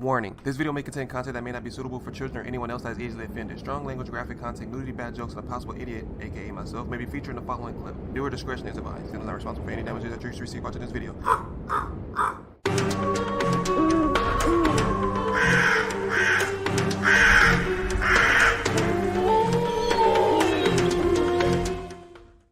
Warning, this video may contain content that may not be suitable for children or anyone else that is easily offended. Strong language, graphic content, nudity, bad jokes, and a possible idiot, aka myself, may be featured in the following clip. Viewer discretion is advised, and is not responsible for any damages that you receive watching this video.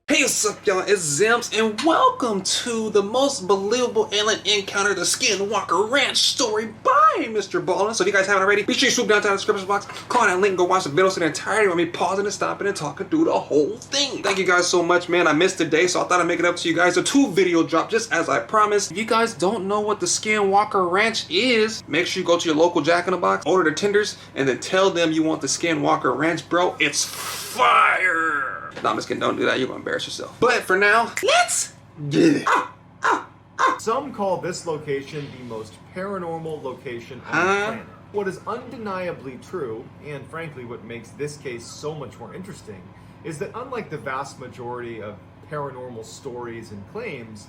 Hey, what's up, y'all? It's Zems, and welcome to the most believable alien encounter, the Skinwalker Ranch story by MrBallen. So if you guys haven't already, be sure you swoop down to the description box, click on that link, and go watch the video so the entirety with me pausing and stopping and talking through the whole thing. Thank you guys so much, man. I missed the day, so I thought I'd make it up to you guys. A 2-video drop, just as I promised. If you guys don't know what the Skinwalker Ranch is, make sure you go to your local Jack in the Box, order the tenders, and then tell them you want the Skinwalker Ranch, bro. It's fire! No, I'm just kidding. Don't do that. You're going to embarrass yourself. But for now, let's get it. Some call this location the most paranormal location on the planet. What is undeniably true, and frankly what makes this case so much more interesting, is that unlike the vast majority of paranormal stories and claims,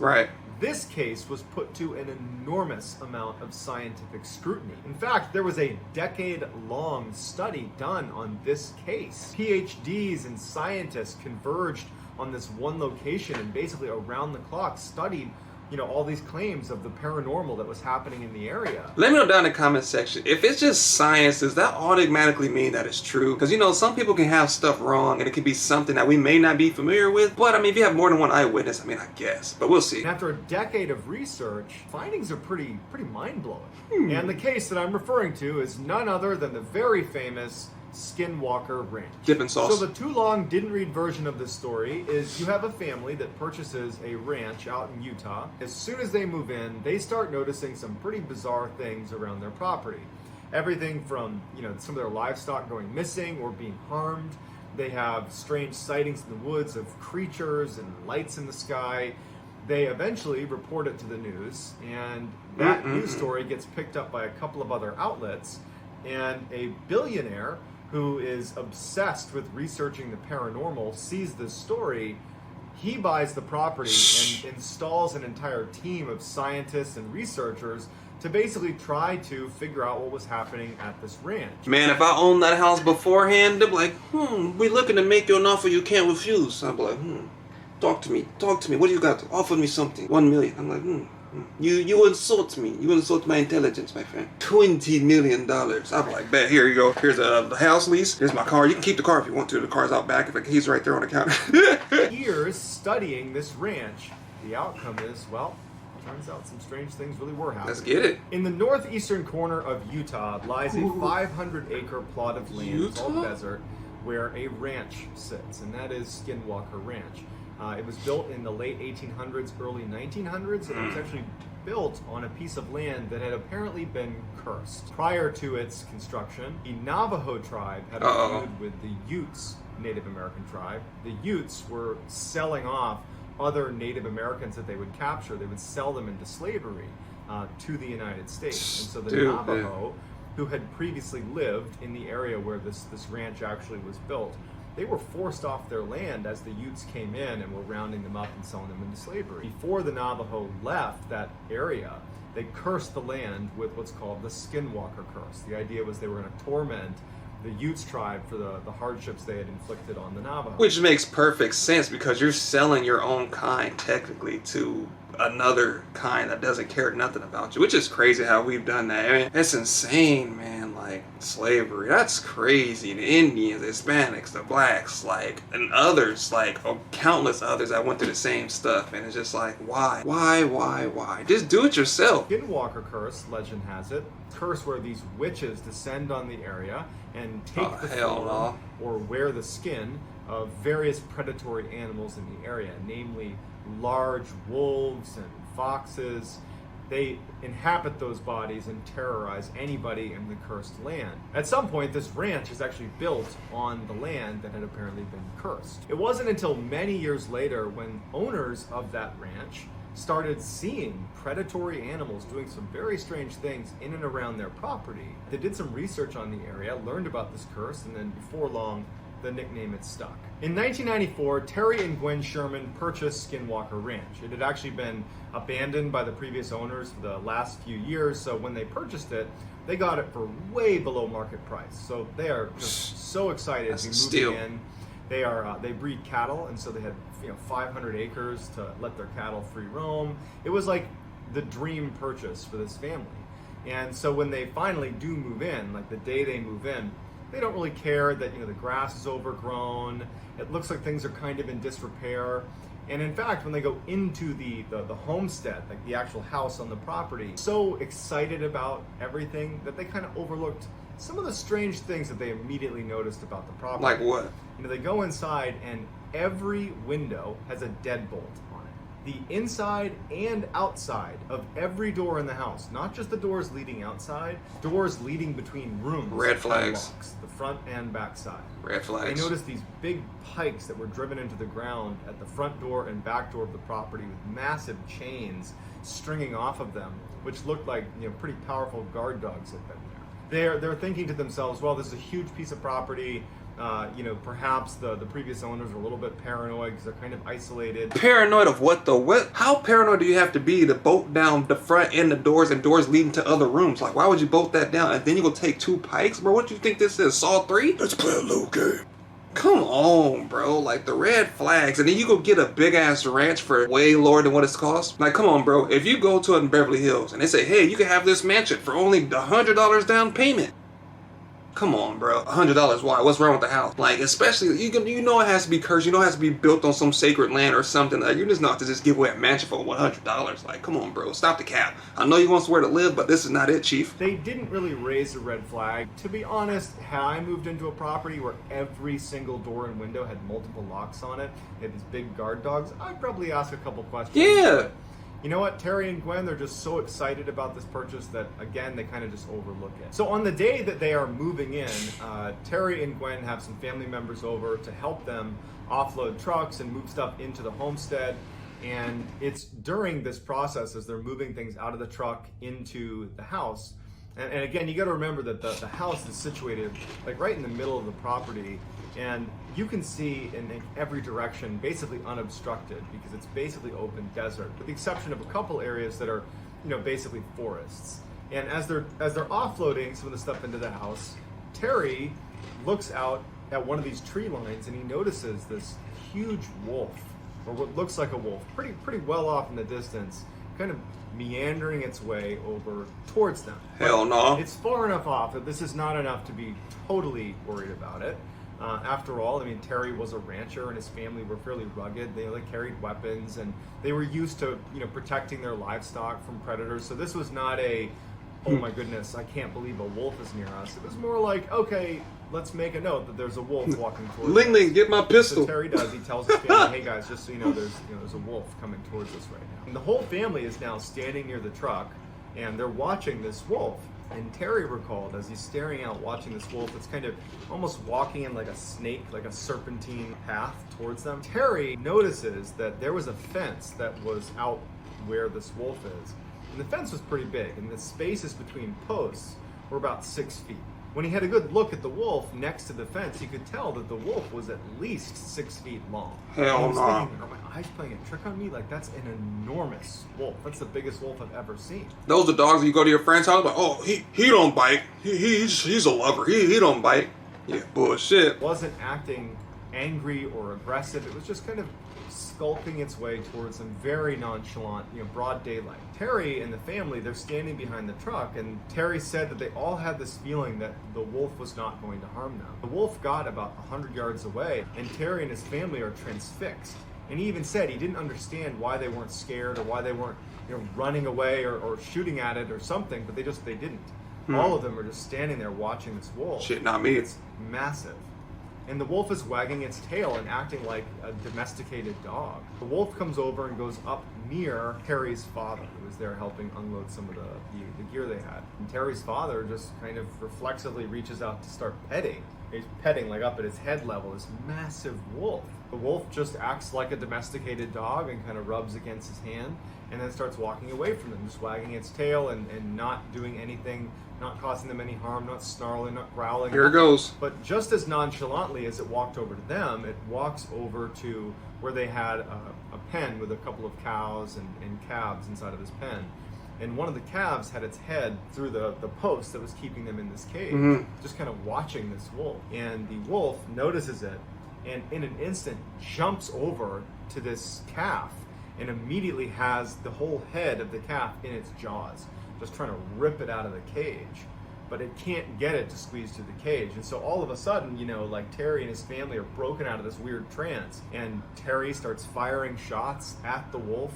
this case was put to an enormous amount of scientific scrutiny. In fact, there was a decade-long study done on this case. PhDs and scientists converged on this one location and basically around the clock studied all these claims of the paranormal that was happening in the area. Let me know down in the comment section. If it's just science, does that automatically mean that it's true? Because, some people can have stuff wrong and it could be something that we may not be familiar with. But, if you have more than one eyewitness, I guess. But we'll see. And after a decade of research, findings are pretty mind-blowing. And the case that I'm referring to is none other than the very famous Skinwalker Ranch. Dipping sauce. So the too long didn't read version of this story is you have a family that purchases a ranch out in Utah. As soon as they move in, they start noticing some pretty bizarre things around their property. Everything from, some of their livestock going missing or being harmed. They have strange sightings in the woods of creatures and lights in the sky. They eventually report it to the news, and that news story gets picked up by a couple of other outlets, and a billionaire who is obsessed with researching the paranormal sees this story. He buys the property and installs an entire team of scientists and researchers to basically try to figure out what was happening at this ranch. Man, if I owned that house beforehand, they'd be like, we looking to make you an offer you can't refuse. I'd be like, talk to me. What do you got? Offer me something. 1 million. I'm like, You insult me. You insult my intelligence, my friend. $20 million. I'm like, bet, here you go. Here's the house lease. Here's my car. You can keep the car if you want to. The car's out back. If the key's right there on the counter. Years studying this ranch, the outcome is, well, turns out some strange things really were happening. Let's get it. In the northeastern corner of Utah lies a 500-acre plot of land called desert where a ranch sits, and that is Skinwalker Ranch. It was built in the late 1800s, early 1900s, and it was actually built on a piece of land that had apparently been cursed. Prior to its construction, the Navajo tribe had a feud with the Utes Native American tribe. The Utes were selling off other Native Americans that they would capture. They would sell them into slavery to the United States. And so the Navajo, who had previously lived in the area where this ranch actually was built, they were forced off their land as the Utes came in and were rounding them up and selling them into slavery. Before the Navajo left that area, they cursed the land with what's called the Skinwalker curse. The idea was they were going to torment the Utes tribe for the hardships they had inflicted on the Navajo. Which makes perfect sense because you're selling your own kind technically to another kind that doesn't care nothing about you, which is crazy how we've done that. It's insane, man. Like slavery, that's crazy. The Indians, the Hispanics, the blacks, and others, countless others that went through the same stuff, and it's just like, why? Just do it yourself. Skinwalker curse, legend has it, curse where these witches descend on the area and take the form or wear the skin of various predatory animals in the area, namely large wolves and foxes. They inhabit those bodies and terrorize anybody in the cursed land. At some point, this ranch is actually built on the land that had apparently been cursed. It wasn't until many years later when owners of that ranch started seeing predatory animals doing some very strange things in and around their property. They did some research on the area, learned about this curse, and then before long, the nickname had stuck. In 1994, Terry and Gwen Sherman purchased Skinwalker Ranch. It had actually been abandoned by the previous owners for the last few years, so when they purchased it, they got it for way below market price. So they are just so excited to be moving in. They breed cattle, and so they had 500 acres to let their cattle free roam. It was like the dream purchase for this family. And so when they finally do move in, like the day they move in, they don't really care that the grass is overgrown. It looks like things are kind of in disrepair. And in fact, when they go into the homestead, like the actual house on the property, so excited about everything that they kind of overlooked some of the strange things that they immediately noticed about the property. Like what? They go inside and every window has a deadbolt on it. The inside and outside of every door in the house, not just the doors leading outside, doors leading between rooms. Red flags. Locks, the front and back side. Red flags. They noticed these big pikes that were driven into the ground at the front door and back door of the property with massive chains stringing off of them, which looked like pretty powerful guard dogs had been there. They're thinking to themselves, well, this is a huge piece of property. Perhaps the previous owners are a little bit paranoid because they're kind of isolated. Paranoid of what though? What? How paranoid do you have to be to bolt down the front and the doors and doors leading to other rooms? Like, why would you bolt that down? And then you go take 2 pikes? Bro, what do you think this is? Saw 3? Let's play a little game. Come on, bro. Like, the red flags. And then you go get a big-ass ranch for way lower than what it's cost. Like, come on, bro. If you go to it in Beverly Hills and they say, hey, you can have this mansion for only $100 down payment. Come on, bro. $100. Why? What's wrong with the house? Like, especially, you know it has to be cursed. You know it has to be built on some sacred land or something. Like, you're just not to just give away a mansion for $100. Like, come on, bro. Stop the cap. I know you want somewhere to live, but this is not it, Chief. They didn't really raise a red flag. To be honest, had I moved into a property where every single door and window had multiple locks on it, they had these big guard dogs, I'd probably ask a couple questions. Yeah. But you know what? Terry and Gwen, they're just so excited about this purchase that, again, they kind of just overlook it. So on the day that they are moving in, Terry and Gwen have some family members over to help them offload trucks and move stuff into the homestead. And it's during this process, as they're moving things out of the truck into the house. And again, you got to remember that the house is situated like right in the middle of the property. And you can see in every direction, basically unobstructed, because it's basically open desert, with the exception of a couple areas that are, basically forests. And as they're offloading some of the stuff into the house, Terry looks out at one of these tree lines and he notices this huge wolf, or what looks like a wolf, pretty well off in the distance, kind of meandering its way over towards them. Hell no. It's far enough off that this is not enough to be totally worried about it. After all, Terry was a rancher and his family were fairly rugged. They carried weapons and they were used to, protecting their livestock from predators. So this was not a, oh my goodness, I can't believe a wolf is near us. It was more like, okay, let's make a note that there's a wolf walking towards us. Ling Ling, get my pistol. So Terry does. He tells his family, hey guys, just so you know, there's a wolf coming towards us right now. And the whole family is now standing near the truck and they're watching this wolf. And Terry recalled, as he's staring out watching this wolf, it's kind of almost walking in like a snake, like a serpentine path towards them. Terry notices that there was a fence that was out where this wolf is. And the fence was pretty big, and the spaces between posts were about 6 feet. When he had a good look at the wolf next to the fence, he could tell that the wolf was at least 6 feet long. Hell no. Are my eyes playing a trick on me? Like, that's an enormous wolf. That's the biggest wolf I've ever seen. Those are dogs that you go to your friend's house, like, oh, he don't bite. He's a lover. He don't bite. Yeah, bullshit. It wasn't acting angry or aggressive. It was just kind of skulking its way towards them, very nonchalant, broad daylight. Terry and the family, they're standing behind the truck, and Terry said that they all had this feeling that the wolf was not going to harm them. The wolf got about 100 yards away, and Terry and his family are transfixed. And he even said he didn't understand why they weren't scared or why they weren't running away or shooting at it or something, but they didn't. All of them are just standing there watching this wolf. Shit, not me. It's massive. And the wolf is wagging its tail and acting like a domesticated dog. The wolf comes over and goes up near Terry's father, who was there helping unload some of the gear they had. And Terry's father just kind of reflexively reaches out to start petting he's petting like up at his head level this massive wolf. The wolf just acts like a domesticated dog and kind of rubs against his hand and then starts walking away from them, just wagging its tail and not doing anything, not causing them any harm, not snarling, not growling. Here it goes. But just as nonchalantly as it walked over to them, it walks over to where they had a pen with a couple of cows and calves inside of this pen. And one of the calves had its head through the post that was keeping them in this cage, just kind of watching this wolf. And the wolf notices it and in an instant jumps over to this calf and immediately has the whole head of the calf in its jaws, just trying to rip it out of the cage. But it can't get it to squeeze through the cage. And so all of a sudden, you know, like Terry and his family are broken out of this weird trance. And Terry starts firing shots at the wolf.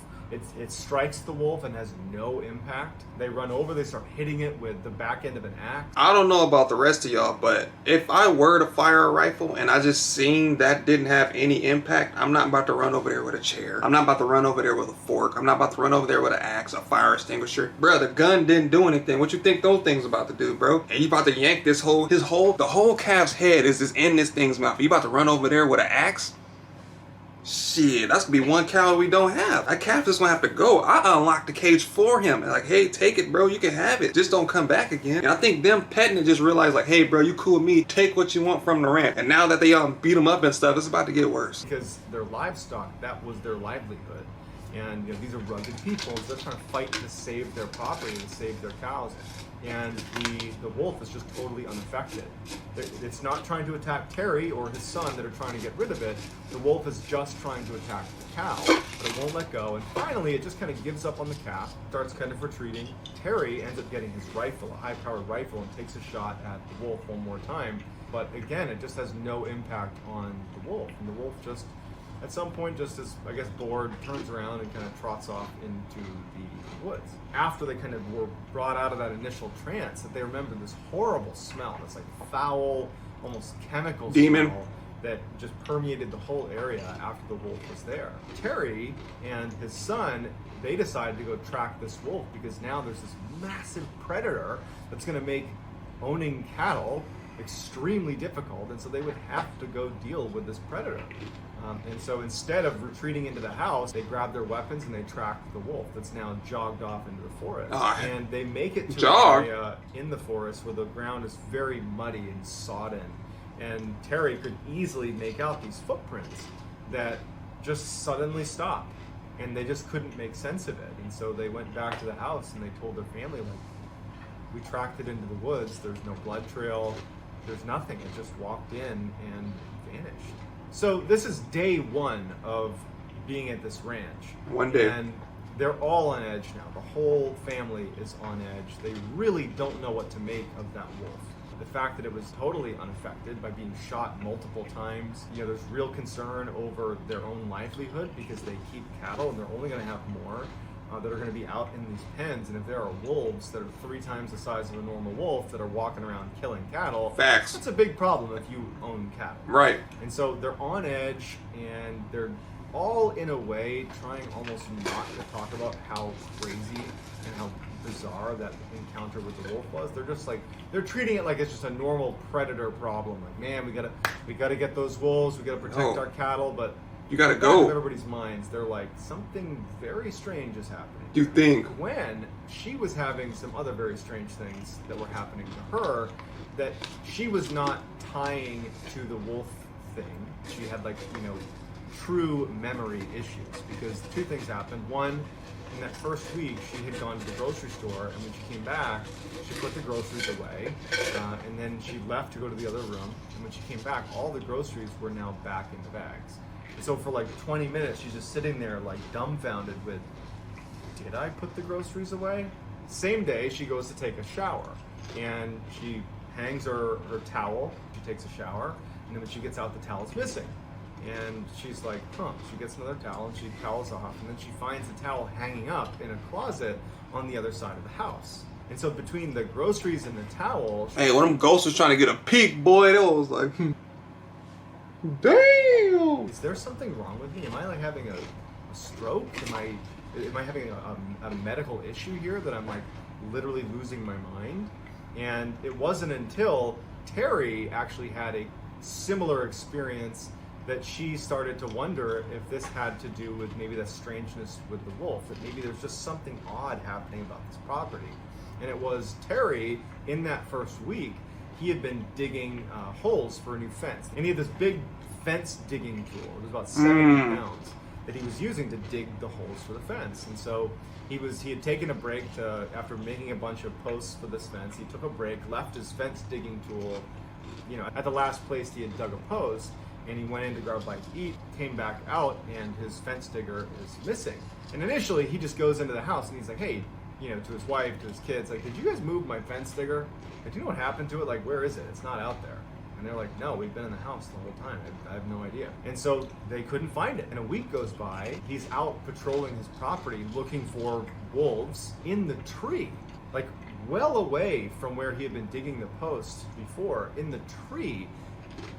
It strikes the wolf and has no impact. They run over, they start hitting it with the back end of an axe. I don't know about the rest of y'all, but if I were to fire a rifle and I just seen that didn't have any impact, I'm not about to run over there with a chair. I'm not about to run over there with a fork. I'm not about to run over there with an axe, a fire extinguisher. Bro, the gun didn't do anything. What you think those things about to do, bro? And you about to yank the whole calf's head is just in this thing's mouth. You about to run over there with an axe? Shit, that's gonna be one cow we don't have. That calf just gonna have to go. I unlocked the cage for him. And like, hey, take it, bro. You can have it. Just don't come back again. And I think them petting it just realized, like, hey, bro, you cool with me. Take what you want from the ranch. And now that they beat them up and stuff, it's about to get worse. Because their livestock, that was their livelihood. And you know, these are rugged people. They're trying to fight to save their property, to save their cows. And the wolf is just totally unaffected. It's not trying to attack Terry or his son that are trying to get rid of it. The wolf is just trying to attack the cow, but it won't let go. And finally, it just kind of gives up on the calf, starts kind of retreating. Terry ends up getting his rifle, a high-powered rifle, and takes a shot at the wolf one more time. But again, it just has no impact on the wolf. And the wolf just, at some point, just as, I guess, bored, turns around and kind of trots off into the woods. After they kind of were brought out of that initial trance, that they remembered this horrible smell, this like foul, almost chemical demon smell that just permeated the whole area after the wolf was there. Terry and his son, they decided to go track this wolf because now there's this massive predator that's going to make owning cattle extremely difficult, and so they would have to go deal with this predator. And so instead of retreating into the house, they grab their weapons and they track the wolf that's now jogged off into the forest. And they make it to an area in the forest where the ground is very muddy and sodden. And Terry could easily make out these footprints that just suddenly stop. And they just couldn't make sense of it. And so they went back to the house and they told their family, like, we tracked it into the woods. There's no blood trail. There's nothing. It just walked in and vanished. So this is day one of being at this ranch. One day. And they're all on edge now. The whole family is on edge. They really don't know what to make of that wolf. The fact that it was totally unaffected by being shot multiple times. You know, there's real concern over their own livelihood because they keep cattle and they're only going to have more that are going to be out in these pens. And if there are wolves that are 3 times the size of a normal wolf that are walking around killing cattle, facts. That's a big problem if you own cattle. Right. And so they're on edge and they're all in a way trying almost not to talk about how crazy and how bizarre that encounter with the wolf was. They're just like, they're treating it like it's just a normal predator problem. Like, man, we gotta get those wolves, we gotta protect our cattle, but you gotta go. In everybody's minds, they're like, something very strange is happening. You think? When she was having some other very strange things that were happening to her, that she was not tying to the wolf thing. She had, like, you know, true memory issues because 2 things happened. One, in that first week, she had gone to the grocery store, and when she came back, she put the groceries away, and then she left to go to the other room, and when she came back, all the groceries were now back in the bags. So for like 20 minutes, she's just sitting there like dumbfounded with, did I put the groceries away? Same day, she goes to take a shower and she hangs her towel. She takes a shower, and then when she gets out, the towel's missing. And she's like, huh. She gets another towel and she towels off, and then she finds the towel hanging up in a closet on the other side of the house. And so between the groceries and the towel... Hey, when them ghosts was trying to get a peek, boy, that was like... Damn! Is there something wrong with me? Am I like having a stroke? Am I having a medical issue here that I'm like literally losing my mind? And it wasn't until Terry actually had a similar experience, that she started to wonder if this had to do with maybe the strangeness with the wolf, that maybe there's just something odd happening about this property. And it was Terry, in that first week, he had been digging holes for a new fence. And he had this big fence digging tool. It was about 70 pounds that he was using to dig the holes for the fence. And so he had taken a break after making a bunch of posts for this fence. He took a break, left his fence digging tool, at the last place he had dug a post, and he went in to grab a bite to eat, came back out, and his fence digger is missing. And initially, he just goes into the house, and he's like, hey, to his wife, to his kids, like, did you guys move my fence digger? Like, do you know what happened to it? Like, where is it? It's not out there. And they're like, no, we've been in the house the whole time. I have no idea. And so they couldn't find it. And a week goes by, he's out patrolling his property, looking for wolves in the tree. Like, well away from where he had been digging the post before, in the tree.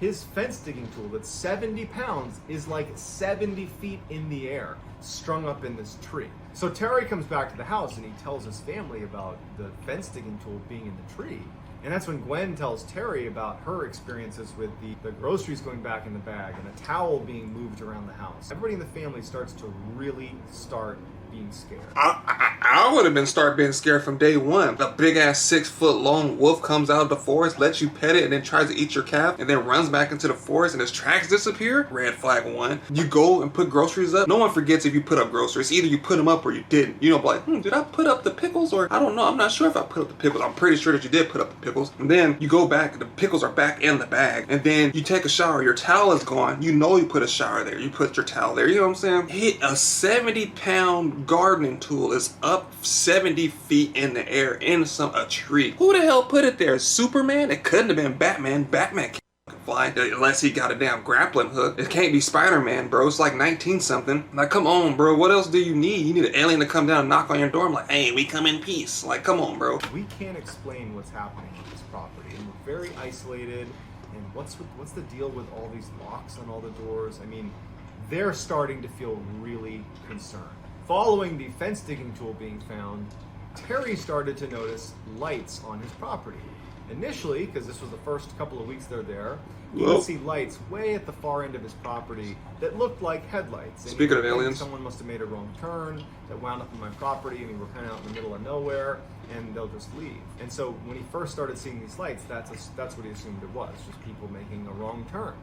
His fence digging tool that's 70 pounds is like 70 feet in the air, strung up in this tree. So Terry comes back to the house and he tells his family about the fence digging tool being in the tree. And that's when Gwen tells Terry about her experiences with the groceries going back in the bag and a towel being moved around the house. Everybody in the family starts to really start being scared. I would have been scared from day one. A big ass 6 foot long wolf comes out of the forest, lets you pet it, and then tries to eat your calf, and then runs back into the forest and his tracks disappear. Red flag 1. You go and put groceries up. No one forgets if you put up groceries. Either you put them up or you didn't. Like, did I put up the pickles? Or I don't know. I'm not sure if I put up the pickles. I'm pretty sure that you did put up the pickles. And then you go back, the pickles are back in the bag. And then you take a shower. Your towel is gone. You put a shower there. You put your towel there. You know what I'm saying? Hit a 70-pound gardening tool is up 70 feet in the air in a tree. Who the hell put it there? Superman? It couldn't have been Batman. Batman can't fly unless he got a damn grappling hook. It can't be Spider-Man, bro. It's like 19-something. Like, come on, bro. What else do you need? You need an alien to come down and knock on your door. I'm like, hey, we come in peace. Like, come on, bro. We can't explain what's happening on this property, and we're very isolated. And what's the deal with all these locks on all the doors? I mean, they're starting to feel really concerned. Following the fence digging tool being found, Terry started to notice lights on his property. Initially, because this was the first couple of weeks they're there, you would see lights way at the far end of his property that looked like headlights. And speaking of aliens, someone must have made a wrong turn that wound up in my property, and we were kind of out in the middle of nowhere, and they'll just leave. And so when he first started seeing these lights, that's what he assumed it was, just people making a wrong turn.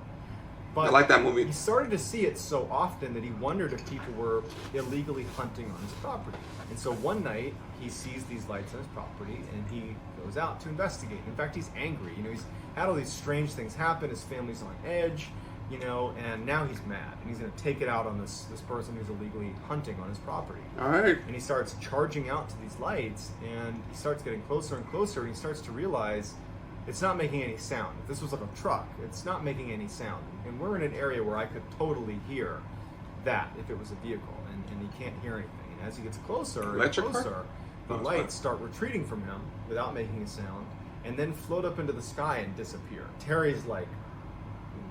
But I like that movie. He started to see it so often that he wondered if people were illegally hunting on his property. And so one night, he sees these lights on his property, and he goes out to investigate. In fact, he's angry. He's had all these strange things happen. His family's on edge, and now he's mad. And he's going to take it out on this person who's illegally hunting on his property. All right. And he starts charging out to these lights, and he starts getting closer and closer, and he starts to realize it's not making any sound. If this was like a truck, it's not making any sound. And we're in an area where I could totally hear that if it was a vehicle, and he can't hear anything. And as he gets closer and closer, the lights start retreating from him without making a sound, and then float up into the sky and disappear. Terry's like,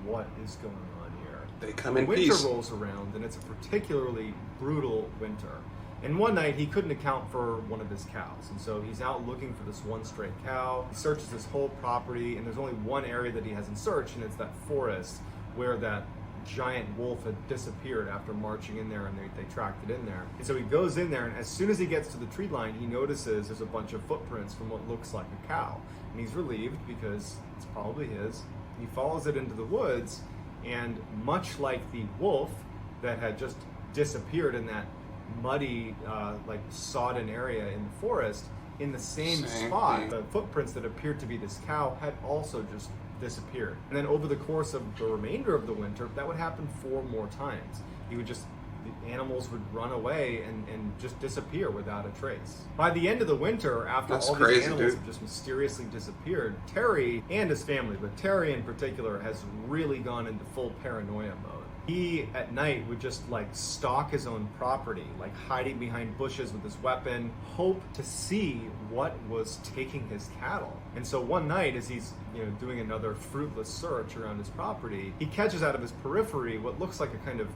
what is going on here? They come in peace. Winter rolls around, and it's a particularly brutal winter. And one night, he couldn't account for one of his cows. And so he's out looking for this one stray cow. He searches his whole property, and there's only one area that he hasn't searched, and it's that forest where that giant wolf had disappeared after marching in there, and they tracked it in there. And so he goes in there, and as soon as he gets to the tree line, he notices there's a bunch of footprints from what looks like a cow. And he's relieved because it's probably his. He follows it into the woods, and much like the wolf that had just disappeared in that muddy, sodden area in the forest, in the same spot, the footprints that appeared to be this cow had also just disappeared. And then over the course of the remainder of the winter, that would happen 4 more times. The animals would run away and just disappear without a trace. By the end of the winter, after these animals have just mysteriously disappeared, Terry and his family, but Terry in particular, has really gone into full paranoia mode. He, at night, would just stalk his own property, hiding behind bushes with his weapon, hope to see what was taking his cattle. And so one night, as he's doing another fruitless search around his property, he catches out of his periphery what looks like a kind of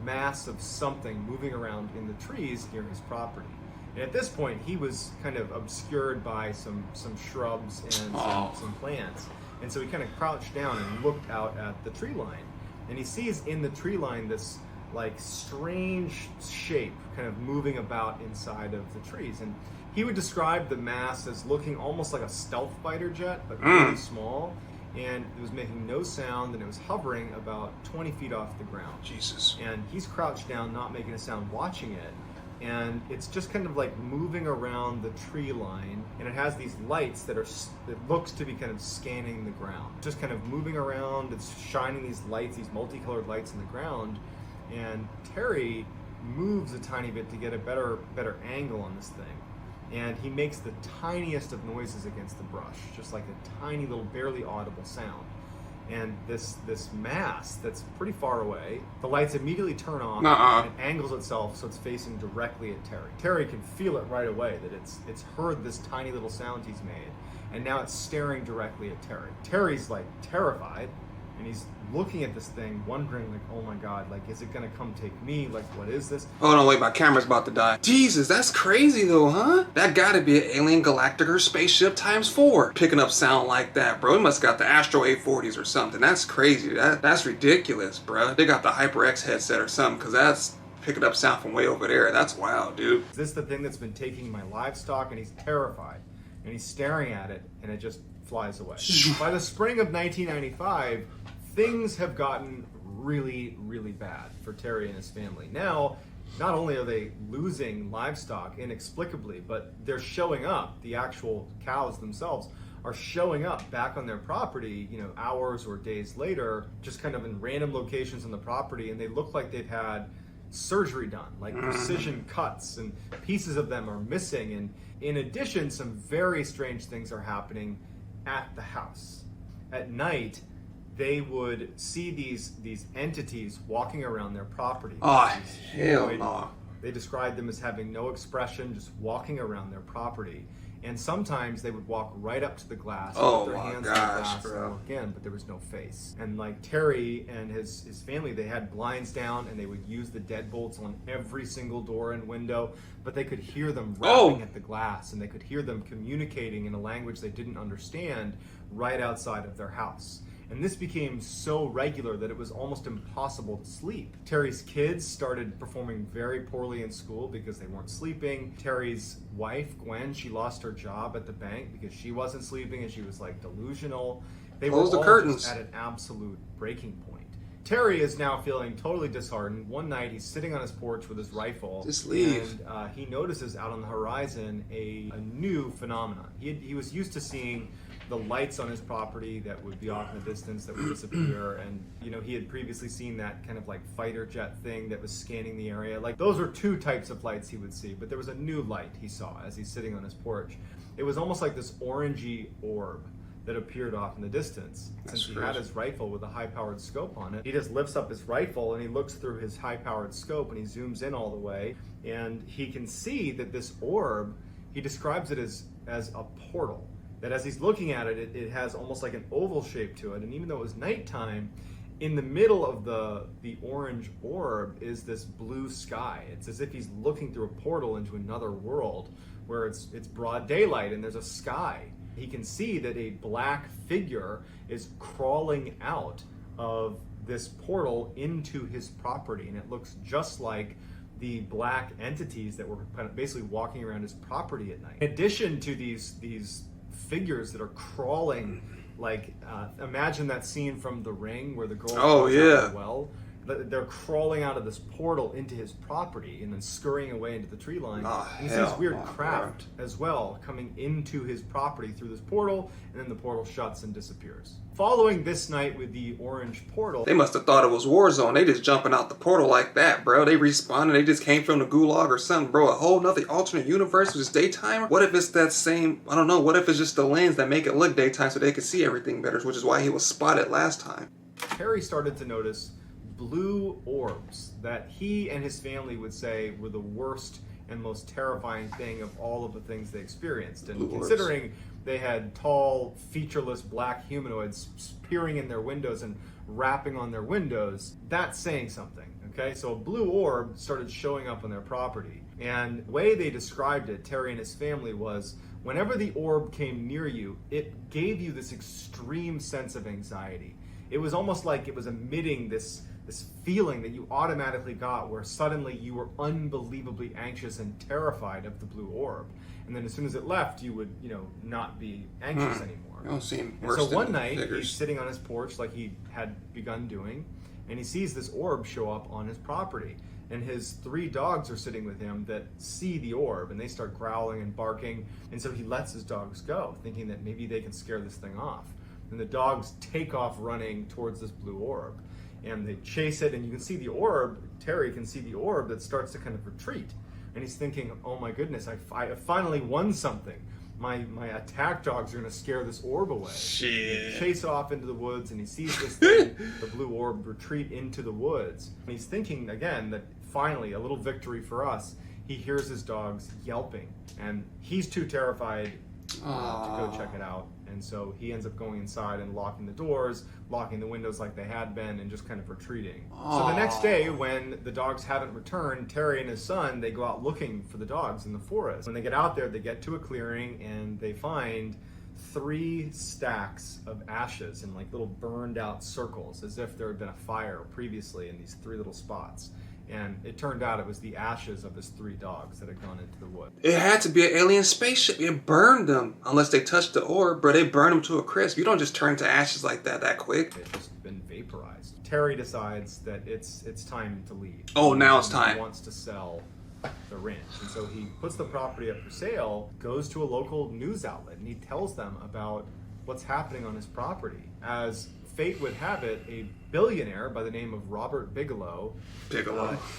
mass of something moving around in the trees near his property. And at this point, he was kind of obscured by some shrubs and some plants. And so he kind of crouched down and looked out at the tree line. And he sees in the tree line this like strange shape kind of moving about inside of the trees. And he would describe the mass as looking almost like a stealth fighter jet, but really small. And it was making no sound, and it was hovering about 20 feet off the ground. Jesus. And he's crouched down, not making a sound, watching it. And it's just kind of like moving around the tree line, and it has these lights that looks to be kind of scanning the ground. Just kind of moving around, it's shining these lights, these multicolored lights in the ground, and Terry moves a tiny bit to get a better angle on this thing. And he makes the tiniest of noises against the brush, just like a tiny little, barely audible sound. And this mass that's pretty far away, the lights immediately turn off and it angles itself so it's facing directly at Terry. Terry can feel it right away that it's heard this tiny little sound he's made, and now it's staring directly at Terry. Terry's like terrified, and he's looking at this thing, wondering like, oh my God, like, is it gonna come take me? Like, what is this? Oh no, wait, my camera's about to die. Jesus, that's crazy though, huh? That gotta be an alien Galactica spaceship times 4. Picking up sound like that, bro. It must got the Astro 840s or something. That's crazy. That's ridiculous, bro. They got the HyperX headset or something, because that's picking up sound from way over there. That's wild, dude. Is this the thing that's been taking my livestock? And he's terrified. And he's staring at it, and it just flies away. By the spring of 1995, things have gotten really, really bad for Terry and his family. Now, not only are they losing livestock inexplicably, but they're showing up. The actual cows themselves are showing up back on their property, you know, hours or days later, just kind of in random locations on the property, and they look like they've had surgery done, like precision cuts, and pieces of them are missing. And in addition, some very strange things are happening at the house. At night, they would see these entities walking around their property. Oh, hell no. They described them as having no expression, just walking around their property. And sometimes they would walk right up to the glass, put their hands on the glass, and look in, but there was no face. And like Terry and his family, they had blinds down, and they would use the deadbolts on every single door and window, but they could hear them rapping at the glass, and they could hear them communicating in a language they didn't understand right outside of their house. And this became so regular that it was almost impossible to sleep. Terry's kids started performing very poorly in school because they weren't sleeping. Terry's wife, Gwen, she lost her job at the bank because she wasn't sleeping and she was like delusional. They were all just at an absolute breaking point. Terry is now feeling totally disheartened. One night he's sitting on his porch with his rifle. Just leave. And he notices out on the horizon a new phenomenon. He was used to seeing the lights on his property that would be off in the distance that would disappear, and you know, he had previously seen that kind of like fighter jet thing that was scanning the area. Like, those were two types of lights he would see, but there was a new light he saw as he's sitting on his porch. It was almost like this orangey orb that appeared off in the distance. Since he had his rifle with a high-powered scope on it, he just lifts up his rifle and he looks through his high-powered scope and he zooms in all the way, and he can see that this orb, he describes it as a portal. That as he's looking at it, it has almost like an oval shape to it. And even though it was nighttime, in the middle of the orange orb is this blue sky. It's as if he's looking through a portal into another world where it's broad daylight and there's a sky. He can see that a black figure is crawling out of this portal into his property. And it looks just like the black entities that were kind of basically walking around his property at night. In addition to these figures that are crawling, like imagine that scene from The Ring where the girl crawls out of the well. They're crawling out of this portal into his property and then scurrying away into the tree line. And he sees weird craft as well coming into his property through this portal, and then the portal shuts and disappears. Following this night with the orange portal, they must have thought it was Warzone. They just jumping out the portal like that, bro. They respawned and they just came from the gulag or something, bro. A whole nother alternate universe was daytime. What if it's that same, I don't know, what if it's just the lens that make it look daytime so they could see everything better, which is why he was spotted last time. Terry started to notice blue orbs that he and his family would say were the worst and most terrifying thing of all of the things they experienced. And considering they had tall, featureless black humanoids peering in their windows and rapping on their windows, that's saying something, okay? So a blue orb started showing up on their property. And the way they described it, Terry and his family, was whenever the orb came near you, it gave you this extreme sense of anxiety. It was almost like it was emitting this feeling that you automatically got, where suddenly you were unbelievably anxious and terrified of the blue orb. And then as soon as it left, you would, not be anxious anymore. You don't seem And worse so than one night, figures. he's sitting on his porch like he had begun doing, and he sees this orb show up on his property. And his 3 dogs are sitting with him that see the orb, and they start growling and barking. And so he lets his dogs go, thinking that maybe they can scare this thing off. And the dogs take off running towards this blue orb. And they chase it, and you can see the orb, Terry can see the orb that starts to kind of retreat. And he's thinking, oh my goodness, I finally won something. My attack dogs are going to scare this orb away. Shit. He chases off into the woods, and he sees this thing, the blue orb, retreat into the woods. And he's thinking, again, that finally, a little victory for us. He hears his dogs yelping, and he's too terrified to go check it out. And so he ends up going inside and locking the doors, locking the windows like they had been, and just kind of retreating. So the next day, when the dogs haven't returned, Terry and his son, they go out looking for the dogs in the forest. When they get out there, they get to a clearing, and they find 3 stacks of ashes in like little burned out circles, as if there had been a fire previously in these 3 little spots. And it turned out it was the ashes of his 3 dogs that had gone into the wood. It had to be an alien spaceship. It burned them, unless they touched the orb, but they burned them to a crisp. You don't just turn to ashes like that quick. They've just been vaporized. Terry decides that it's time to leave. Oh, now it's time. He wants to sell the ranch. And so he puts the property up for sale, goes to a local news outlet, and he tells them about what's happening on his property. As fate would have it, a billionaire by the name of Robert Bigelow,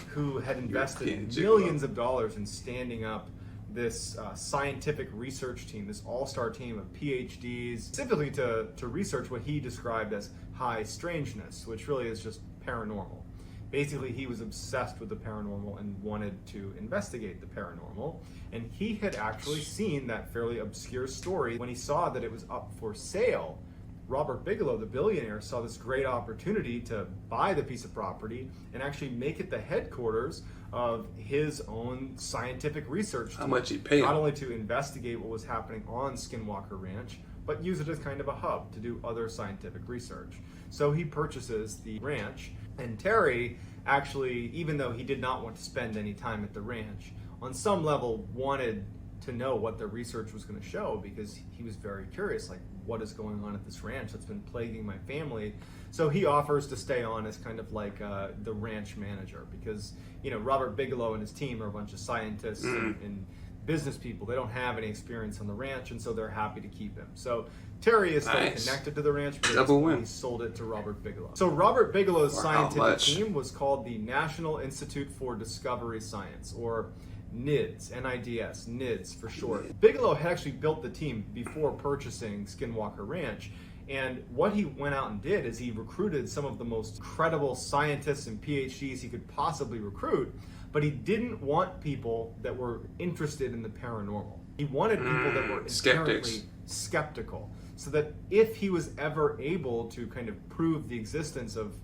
who had invested millions of dollars in standing up this scientific research team, this all-star team of PhDs, specifically to research what he described as high strangeness, which really is just paranormal. Basically, he was obsessed with the paranormal and wanted to investigate the paranormal. And he had actually seen that fairly obscure story. When he saw that it was up for sale, Robert Bigelow, the billionaire, saw this great opportunity to buy the piece of property and actually make it the headquarters of his own scientific research team. How much he paid? Not only to investigate what was happening on Skinwalker Ranch, but use it as kind of a hub to do other scientific research. So he purchases the ranch, and Terry actually, even though he did not want to spend any time at the ranch, on some level wanted to know what the research was going to show, because he was very curious, like, what is going on at this ranch that's been plaguing my family. So he offers to stay on as kind of like the ranch manager, because Robert Bigelow and his team are a bunch of scientists and business people. They don't have any experience on the ranch, and so they're happy to keep him. So Terry is still connected to the ranch, but he sold it to Robert Bigelow. So Robert Bigelow's scientific team was called the National Institute for Discovery Science, or NIDS, N-I-D-S, NIDS for short. Bigelow had actually built the team before purchasing Skinwalker Ranch, and what he went out and did is he recruited some of the most credible scientists and PhDs he could possibly recruit, but he didn't want people that were interested in the paranormal. He wanted people that were inherently skeptical, so that if he was ever able to kind of prove the existence of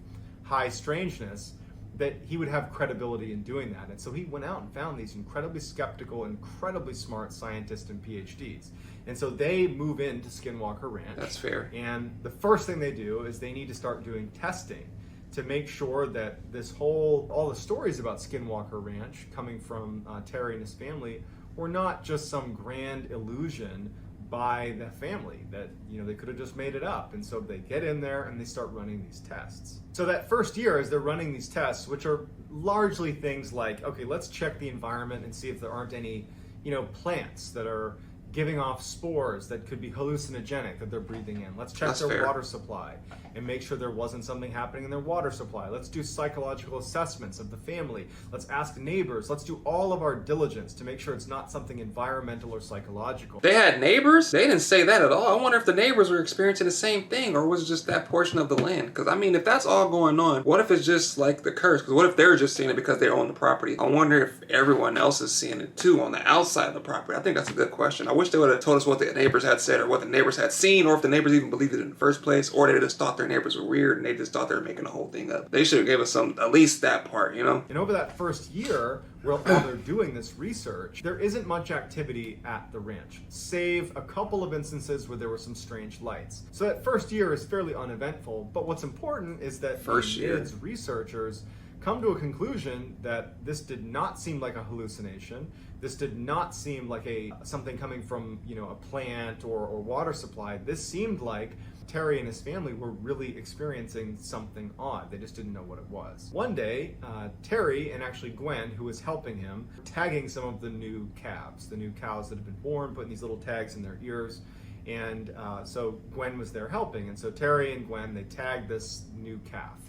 high strangeness, that he would have credibility in doing that. And so he went out and found these incredibly skeptical, incredibly smart scientists and PhDs. And so they move into Skinwalker Ranch. That's fair. And the first thing they do is they need to start doing testing to make sure that all the stories about Skinwalker Ranch coming from Terry and his family were not just some grand illusion by the family, that they could have just made it up. And so they get in there and they start running these tests. So that first year, as they're running these tests, which are largely things like, okay, let's check the environment and see if there aren't any plants that are giving off spores that could be hallucinogenic that they're breathing in. Let's check their water supply and make sure there wasn't something happening in their water supply. Let's do psychological assessments of the family. Let's ask neighbors. Let's do all of our diligence to make sure it's not something environmental or psychological. They had neighbors? They didn't say that at all. I wonder if the neighbors were experiencing the same thing, or was it just that portion of the land? Because, I mean, if that's all going on, what if it's just like the curse? Because what if they're just seeing it because they own the property? I wonder if everyone else is seeing it too on the outside of the property. I think that's a good question. I wish wish they would have told us what the neighbors had said or what the neighbors had seen, or if the neighbors even believed it in the first place, or they just thought their neighbors were weird and they just thought they were making the whole thing up. They should have gave us at least that part, you know? And over that first year, while they're doing this research, there isn't much activity at the ranch, save a couple of instances where there were some strange lights. So that first year is fairly uneventful, but what's important is that the NIDS researchers come to a conclusion that this did not seem like a hallucination. This did not seem like something coming from, you know, a plant or water supply. This seemed like Terry and his family were really experiencing something odd. They just didn't know what it was. One day, Terry and actually Gwen, who was helping him, were tagging some of the new calves, the new cows that had been born, putting these little tags in their ears. And so Gwen was there helping. And so Terry and Gwen, they tagged this new calf.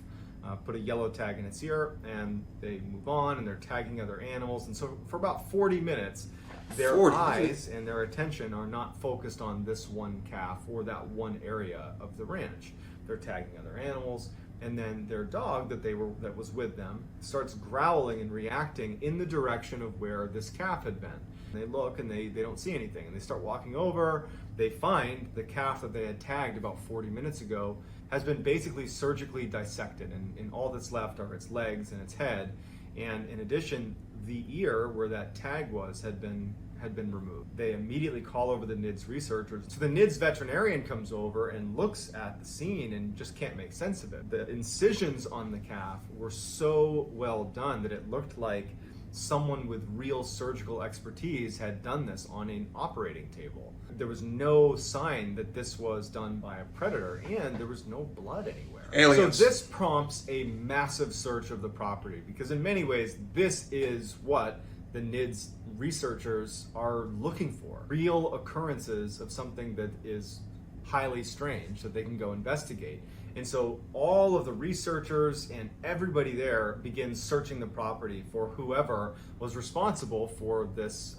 Put a yellow tag in its ear, and they move on, and they're tagging other animals. And so for about 40 minutes, their eyes and their attention are not focused on this one calf or that one area of the ranch. They're tagging other animals, and then their dog that was with them starts growling and reacting in the direction of where this calf had been. And they look, and they don't see anything, and they start walking over. They find the calf that they had tagged about 40 minutes ago has been basically surgically dissected, and all that's left are its legs and its head. And in addition, the ear where that tag was had been removed. They immediately call over the NIDS researchers. So the NIDS veterinarian comes over and looks at the scene and just can't make sense of it. The incisions on the calf were so well done that it looked like someone with real surgical expertise had done this on an operating table. There was no sign that this was done by a predator, and there was no blood anywhere. Aliens. So this prompts a massive search of the property, because in many ways, this is what the NIDS researchers are looking for. Real occurrences of something that is highly strange that they can go investigate. And so all of the researchers and everybody there begins searching the property for whoever was responsible for this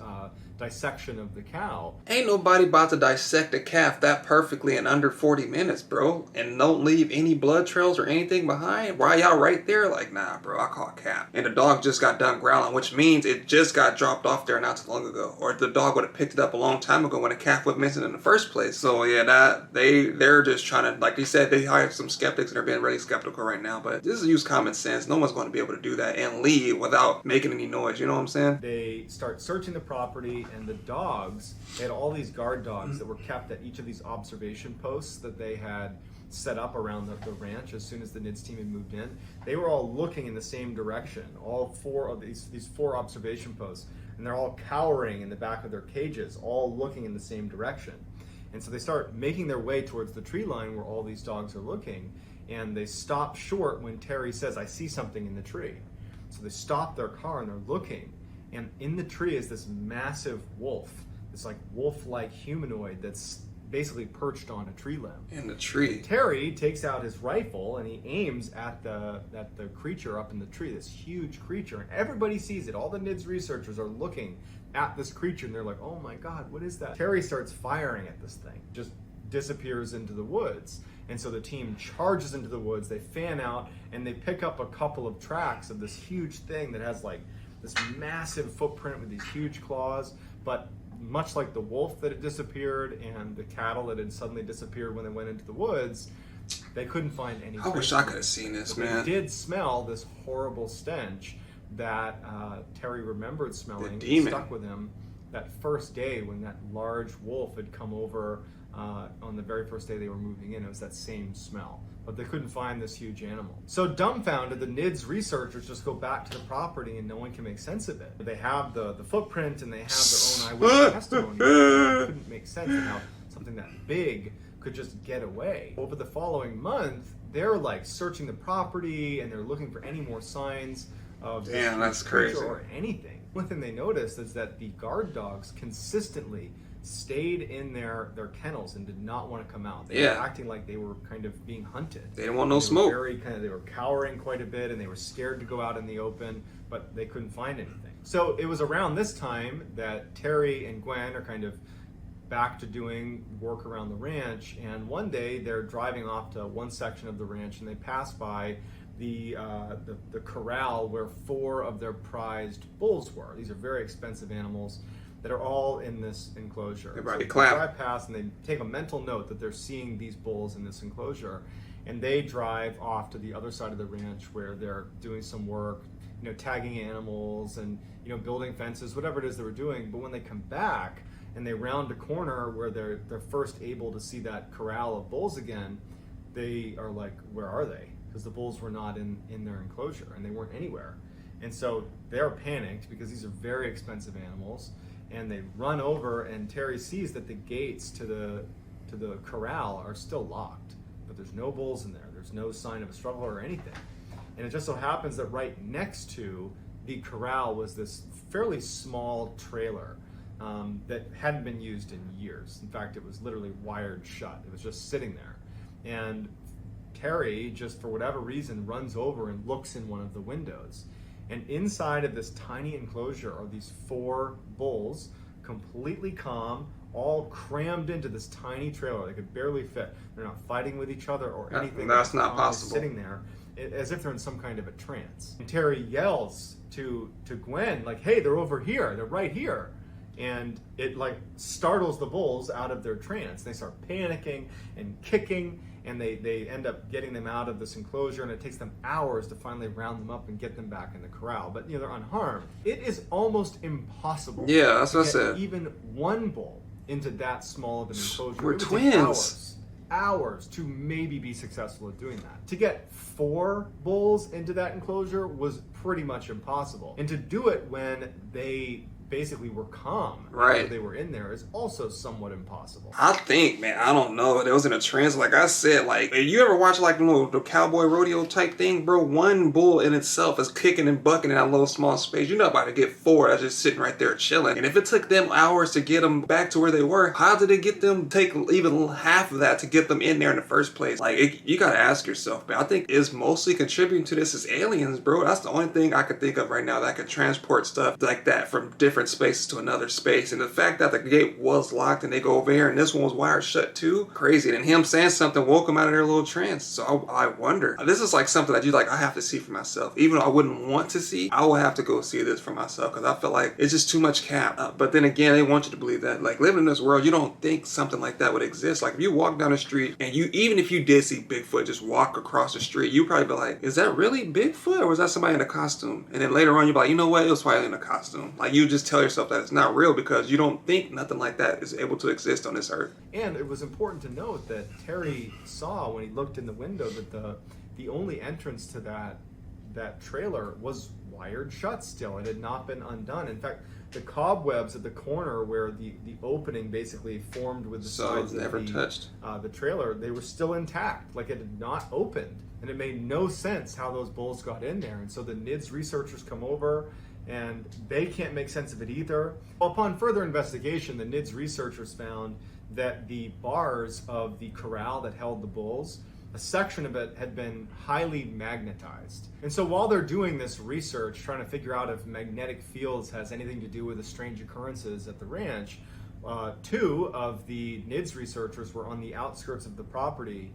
dissection of the cow. Ain't nobody about to dissect a calf that perfectly in under 40 minutes, bro, and don't leave any blood trails or anything behind. Why y'all right there? Like, nah, bro, I call cap. And the dog just got done growling, which means it just got dropped off there not too long ago. Or the dog would have picked it up a long time ago when the calf was missing in the first place. So yeah, they're just trying to, like they said, they hired some skeptics and they're being really skeptical right now. But this is use common sense. No one's going to be able to do that and leave without making any noise. You know what I'm saying? They start searching the property, and the dogs, they had all these guard dogs that were kept at each of these observation posts that they had set up around the ranch as soon as the NIDS team had moved in. They were all looking in the same direction, all four of these four observation posts, and they're all cowering in the back of their cages, all looking in the same direction. And so they start making their way towards the tree line where all these dogs are looking, and they stop short when Terry says, "I see something in the tree." So they stop their car and they're looking, and in the tree is this massive wolf, this like wolf-like humanoid that's basically perched on a tree limb. In the tree. Terry takes out his rifle and he aims at the creature up in the tree, this huge creature, and everybody sees it. All the NIDS researchers are looking at this creature and they're like, "Oh my God, what is that?" Terry starts firing at this thing, just disappears into the woods. And so the team charges into the woods, they fan out, and they pick up a couple of tracks of this huge thing that has like this massive footprint with these huge claws. But much like the wolf that had disappeared and the cattle that had suddenly disappeared when they went into the woods, they couldn't find any I wish I could have seen this, man. They did smell this horrible stench that Terry remembered smelling. The demon. Stuck with him that first day when that large wolf had come over on the very first day they were moving in. It was that same smell, but they couldn't find this huge animal. So dumbfounded, the NIDS researchers just go back to the property and no one can make sense of it. They have the footprint and they have their own eyewitness testimony. It couldn't make sense of how something that big could just get away. Over the following month, they're like searching the property and they're looking for any more signs of that's crazy. Or anything. One thing they noticed is that the guard dogs consistently stayed in their kennels and did not want to come out. They were acting like they were kind of being hunted. They didn't want no smoke. They were cowering quite a bit, and they were scared to go out in the open, but they couldn't find anything. So it was around this time that Terry and Gwen are kind of back to doing work around the ranch, and one day they're driving off to one section of the ranch and they pass by the corral where 4 of their prized bulls were. These are very expensive animals. that are all in this enclosure. Everybody so clap. They drive past and they take a mental note that they're seeing these bulls in this enclosure, and they drive off to the other side of the ranch where they're doing some work, tagging animals and building fences, whatever it is they were doing. But when they come back and they round a corner where they're first able to see that corral of bulls again, they are like, where are they? Because the bulls were not in their enclosure and they weren't anywhere. And so they're panicked because these are very expensive animals, and they run over, and Terry sees that the gates to the corral are still locked, but there's no bulls in there. There's no sign of a struggle or anything. And it just so happens that right next to the corral was this fairly small trailer that hadn't been used in years. In fact, it was literally wired shut. It was just sitting there. And Terry, just for whatever reason, runs over and looks in one of the windows. And inside of this tiny enclosure are these 4 bulls, completely calm, all crammed into this tiny trailer. They could barely fit. They're not fighting with each other or anything. That's not possible. Sitting there as if they're in some kind of a trance. And Terry yells to Gwen, like, hey, they're over here. They're right here. And it like startles the bulls out of their trance. They start panicking and kicking, and they end up getting them out of this enclosure, and it takes them hours to finally round them up and get them back in the corral. But they're unharmed. It is almost impossible. Yeah, that's what I to said. get even one bull into that small of an enclosure. We're It would take twins. Hours to maybe be successful at doing that. To get 4 bulls into that enclosure was pretty much impossible. And to do it when they basically were calm Right. after they were in there is also somewhat impossible. I think, man, I don't know. It was in a trance. Like I said, like, you ever watch like the cowboy rodeo type thing, bro? One bull in itself is kicking and bucking in that little small space. You're not about to get 4 that's just sitting right there chilling. And if it took them hours to get them back to where they were, how did it get them take even half of that to get them in there in the first place? Like, you gotta ask yourself, man. I think it's mostly contributing to this is aliens, bro. That's the only thing I could think of right now that could transport stuff like that from different spaces to another space. And the fact that the gate was locked and they go over here and this one was wired shut too, crazy. And him saying something woke them out of their little trance. So I wonder, this is like something that you like, I have to see for myself. Even though I wouldn't want to see, I will have to go see this for myself because I feel like it's just too much cap. But then again, they want you to believe that, like, living in this world, you don't think something like that would exist. Like if you walk down the street and even if you did see Bigfoot just walk across the street, you probably be like, is that really Bigfoot or was that somebody in a costume? And then later on you'd be like, you know what, it was probably in a costume. Like you just tell yourself that it's not real because you don't think nothing like that is able to exist on this earth. And it was important to note that Terry saw when he looked in the window that the only entrance to that trailer was wired shut still. It had not been undone. In fact, the cobwebs at the corner where the opening basically formed with the sides of the trailer, they were still intact, like it had not opened. And it made no sense how those bulls got in there. And so the NIDS researchers come over, and they can't make sense of it either. Upon further investigation, the NIDS researchers found that the bars of the corral that held the bulls, a section of it had been highly magnetized. And so while they're doing this research, trying to figure out if magnetic fields has anything to do with the strange occurrences at the ranch, 2 of the NIDS researchers were on the outskirts of the property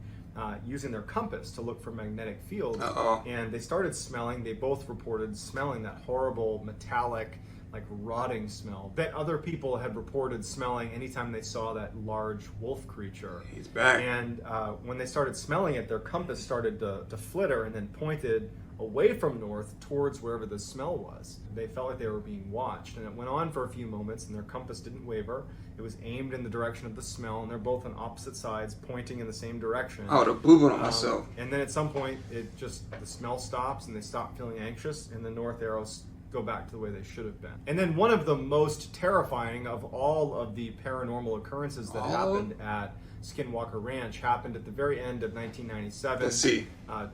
using their compass to look for magnetic fields. And they started smelling, they both reported smelling that horrible metallic, like rotting smell that other people had reported smelling anytime they saw that large wolf creature. He's back. And when they started smelling it, their compass started to flitter and then pointed away from north towards wherever the smell was. They felt like they were being watched, and it went on for a few moments, and their compass didn't waver. It was aimed in the direction of the smell, and they're both on opposite sides, pointing in the same direction. Oh, the boo-boo on myself. And then at some point, the smell stops, and they stop feeling anxious, and the north arrows go back to the way they should have been. And then one of the most terrifying of all of the paranormal occurrences that happened at Skinwalker Ranch happened at the very end of 1997. Let's see.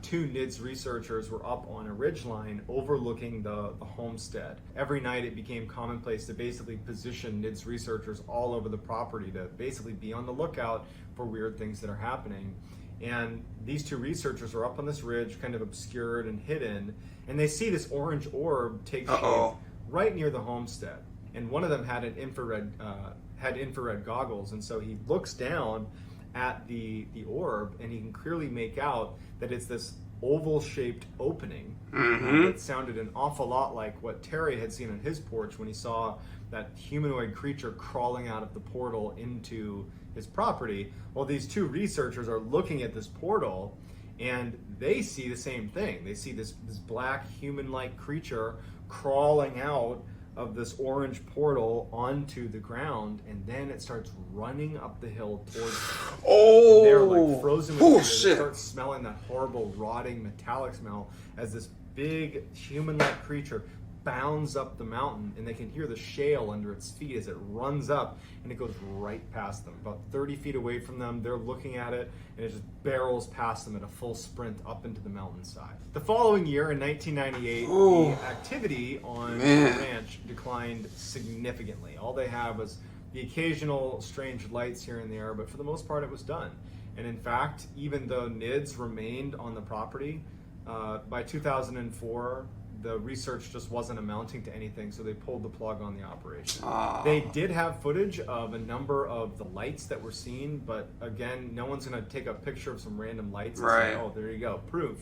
2 NIDS researchers were up on a ridgeline overlooking the homestead. Every night it became commonplace to basically position NIDS researchers all over the property to basically be on the lookout for weird things that are happening. And these 2 researchers are up on this ridge, kind of obscured and hidden, and they see this orange orb take shape right near the homestead. And one of them had an infrared goggles, and so he looks down at the orb, and he can clearly make out that it's this oval-shaped opening that sounded an awful lot like what Terry had seen on his porch when he saw that humanoid creature crawling out of the portal into his property. Well, these two researchers are looking at this portal, and they see the same thing. They see this black human-like creature crawling out of this orange portal onto the ground, and then it starts running up the hill towards them. Oh, and they're like frozen with fear. They shit. start smelling that horrible rotting metallic smell as this big human-like creature bounds up the mountain, and they can hear the shale under its feet as it runs up, and it goes right past them. About 30 feet away from them, they're looking at it, and it just barrels past them at a full sprint up into the mountainside. The following year, in 1998, the activity on the ranch declined significantly. All they have was the occasional strange lights here and there, but for the most part it was done. And in fact, even though NIDS remained on the property, by 2004, the research just wasn't amounting to anything, so they pulled the plug on the operation. They did have footage of a number of the lights that were seen, but again, no one's going to take a picture of some random lights and say, oh, there you go, proof.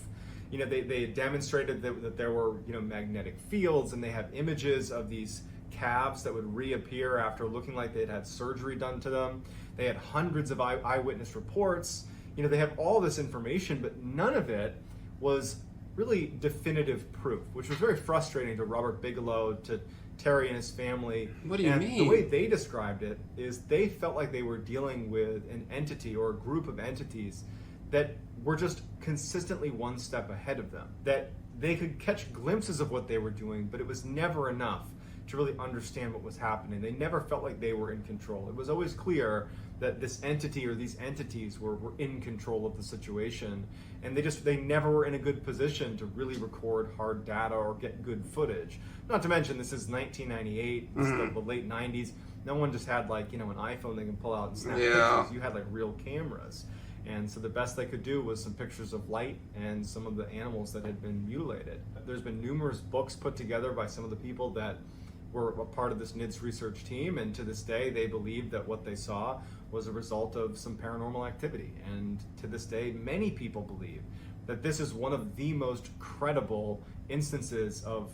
You know, they demonstrated that there were, you know, magnetic fields, and they have images of these calves that would reappear after looking like they'd had surgery done to them. They had hundreds of eyewitness reports. You know, they have all this information, but none of it was really definitive proof, which was very frustrating to Robert Bigelow, to Terry and his family. What do you mean? The way they described it is they felt like they were dealing with an entity or a group of entities that were just consistently one step ahead of them, that they could catch glimpses of what they were doing, but it was never enough to really understand what was happening. They never felt like they were in control. It was always clear that this entity or these entities were in control of the situation, and they never were in a good position to really record hard data or get good footage. Not to mention, this is 1998, this is the late 90s. No one just had, like, you know, an iPhone they can pull out and snap pictures. You had like real cameras. And so the best they could do was some pictures of light and some of the animals that had been mutilated. There's been numerous books put together by some of the people that were a part of this NIDS research team, and to this day they believe that what they saw was a result of some paranormal activity. And to this day, many people believe that this is one of the most credible instances of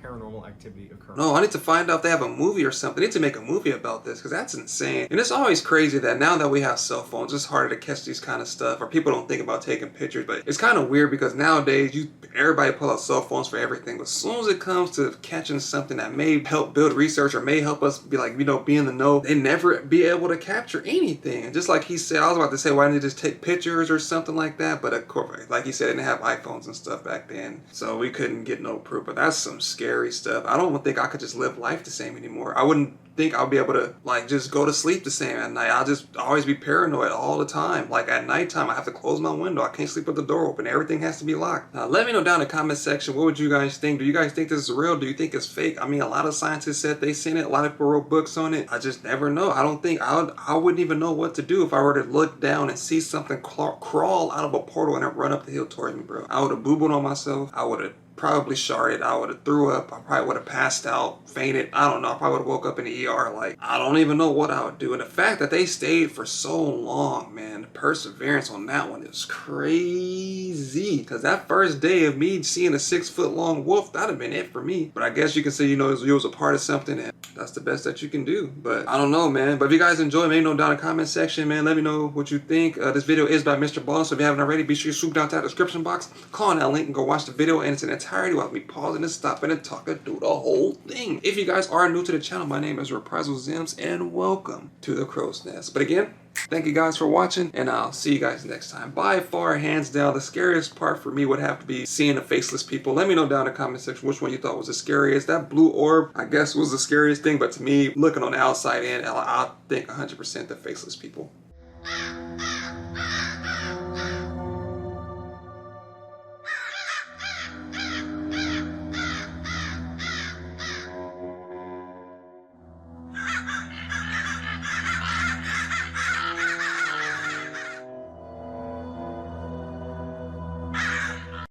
paranormal activity occurring. No, I need to find out if they have a movie or something. They need to make a movie about this, because that's insane. And it's always crazy that now that we have cell phones, it's harder to catch these kind of stuff, or people don't think about taking pictures. But it's kind of weird because nowadays everybody pull out cell phones for everything. But as soon as it comes to catching something that may help build research or may help us be like, you know, be in the know, they never be able to capture anything. And just like he said, I was about to say, why didn't they just take pictures or something like that? But of course, like he said, they didn't have iPhones and stuff back then, so we couldn't get no proof. But that's some scary stuff. I don't think I could just live life the same anymore. I wouldn't think I'll be able to, like, just go to sleep the same at night. I'll just always be paranoid all the time. Like, at nighttime, I have to close my window. I can't sleep with the door open. Everything has to be locked. Let me know down in the comment section, what would you guys think? Do you guys think this is real? Do you think it's fake? I mean, a lot of scientists said they seen it. A lot of people wrote books on it. I just never know. I don't think I wouldn't even know what to do if I were to look down and see something crawl out of a portal and it run up the hill towards me, bro. I would have boo-booed on myself. I would have probably sharded. I would have threw up. I probably would have passed out, fainted. I don't know. I probably would have woke up in the ER. Like, I don't even know what I would do. And the fact that they stayed for so long, man, the perseverance on that one is crazy. Because that first day of me seeing a 6-foot-long wolf, that'd have been it for me. But I guess you can say, you know, you was a part of something, and that's the best that you can do. But I don't know, man. But if you guys enjoy, maybe know down in the comment section, man. Let me know what you think. This video is by MrBallen, so if you haven't already, be sure you swoop down to that description box, click on that link, and go watch the video in its entirety without me pausing and stopping and talking through the whole thing. If you guys are new to the channel, my name is Zems, and welcome to the Crow's Nest. But again, thank you guys for watching, and I'll see you guys next time. By far, hands down, the scariest part for me would have to be seeing the faceless people. Let me know down in the comment section which one you thought was the scariest. That blue orb, I guess, was the scariest thing, but to me, looking on the outside in, I think 100% the faceless people.